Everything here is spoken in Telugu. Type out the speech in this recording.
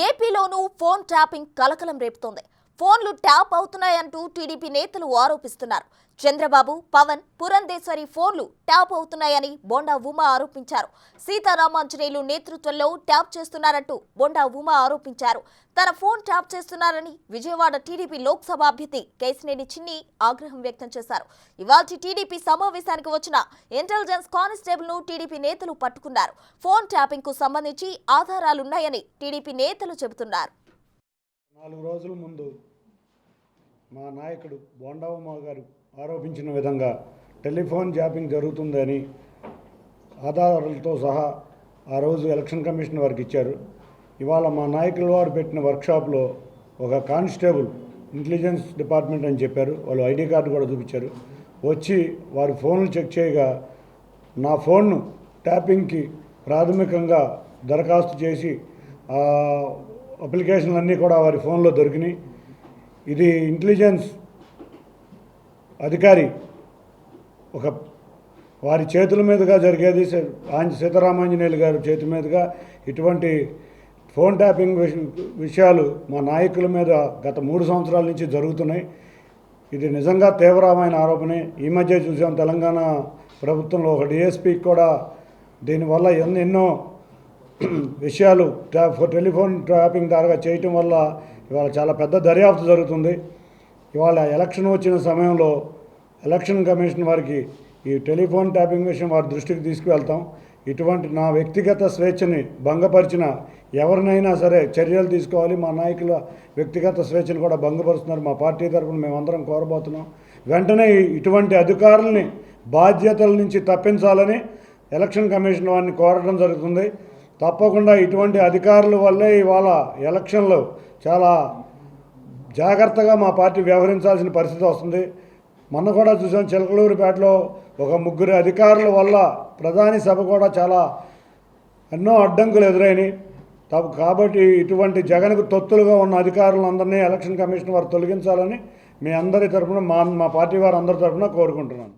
ఏపీలోనూ ఫోన్ ట్యాపింగ్ కలకలం రేపుతోంది. ఫోన్లు ట్యాప్ అవుతున్నాయంటూ టీడీపీ నేతలు ఆరోపిస్తున్నారు. చంద్రబాబు, పవన్, పురంధేశ్వరి ఫోన్లు ట్యాప్ అవుతున్నాయని బొండా ఉమ ఆరోపించారు. సీతారామాంజనేయులు నేతృత్వంలో ట్యాప్ చేస్తున్నారంటూ బొండా ఉమ ఆరోపించారు. తన ఫోన్ ట్యాప్ చేస్తున్నారని విజయవాడ టీడీపీ లోక్సభ అభ్యర్థి కేశినేని చిన్ని ఆగ్రహం వ్యక్తం చేశారు. ఇవాల్టి టీడీపీ సమావేశానికి వచ్చిన ఇంటెలిజెన్స్ కానిస్టేబుల్ ను టీడీపీ నేతలు పట్టుకున్నారు. ఫోన్ ట్యాపింగ్ కు సంబంధించి ఆధారాలున్నాయని టీడీపీ నేతలు చెబుతున్నారు. 4 రోజుల ముందు మా నాయకుడు బొండా ఉమ గారు ఆరోపించిన విధంగా టెలిఫోన్ ట్యాపింగ్ జరుగుతుందని ఆధారాలతో సహా ఆ రోజు ఎలక్షన్ కమిషన్ వారికి ఇచ్చారు. ఇవాళ మా నాయకుల వారు పెట్టిన వర్క్షాప్లో ఒక కానిస్టేబుల్ ఇంటెలిజెన్స్ డిపార్ట్మెంట్ అని చెప్పారు. వాళ్ళు ఐడి కార్డు కూడా చూపించారు. వచ్చి వారి ఫోన్లు చెక్ చేయగా నా ఫోన్ను ట్యాపింగ్కి ప్రాథమికంగా దరఖాస్తు చేసి అప్లికేషన్లు అన్నీ కూడా వారి ఫోన్లో దొరికినాయి. ఇది ఇంటెలిజెన్స్ అధికారి వారి చేతుల మీదుగా జరిగేది. సీతారామాంజనేయులు గారి చేతి మీదుగా ఇటువంటి ఫోన్ ట్యాపింగ్ విషయాలు మా నాయకుల మీద గత 3 సంవత్సరాల నుంచి జరుగుతున్నాయి. ఇది నిజంగా తీవ్రమైన ఆరోపణే. ఈ మధ్య చూసాం తెలంగాణ ప్రభుత్వంలో ఒక డిఎస్పీకి కూడా దీనివల్ల ఎన్నో విషయాలు టెలిఫోన్ ట్యాపింగ్ ద్వారా చేయటం వల్ల ఇవాళ చాలా పెద్ద దర్యాప్తు జరుగుతుంది. ఇవాళ ఎలక్షన్ వచ్చిన సమయంలో ఎలక్షన్ కమిషన్ వారికి ఈ టెలిఫోన్ ట్యాపింగ్ విషయం వారి దృష్టికి తీసుకువెళ్తాం. ఇటువంటి నా వ్యక్తిగత స్వేచ్ఛని భంగపరిచిన ఎవరినైనా సరే చర్యలు తీసుకోవాలి. మా నాయకుల వ్యక్తిగత స్వేచ్ఛను కూడా భంగపరుస్తున్నారు. మా పార్టీ తరఫున మేమందరం కోరబోతున్నాం. వెంటనే ఇటువంటి అధికారుల్ని బాధ్యతల నుంచి తప్పించాలని ఎలక్షన్ కమిషన్ వారిని కోరడం జరుగుతుంది. తప్పకుండా ఇటువంటి అధికారుల వల్లే ఇవాళ ఎలక్షన్లో చాలా జాగ్రత్తగా మా పార్టీ వ్యవహరించాల్సిన పరిస్థితి వస్తుంది. మొన్న కూడా చూసాం చిలకలూరిపేటలో ఒక 3 అధికారుల వల్ల ప్రధాని సభ కూడా చాలా ఎన్నో అడ్డంకులు ఎదురైనాయి. కాబట్టి ఇటువంటి జగన్కు తొత్తులుగా ఉన్న అధికారులందరినీ ఎలక్షన్ కమిషన్ వారు తొలగించాలని మీ అందరి తరఫున మా పార్టీ వారు అందరి తరఫున కోరుకుంటున్నాను.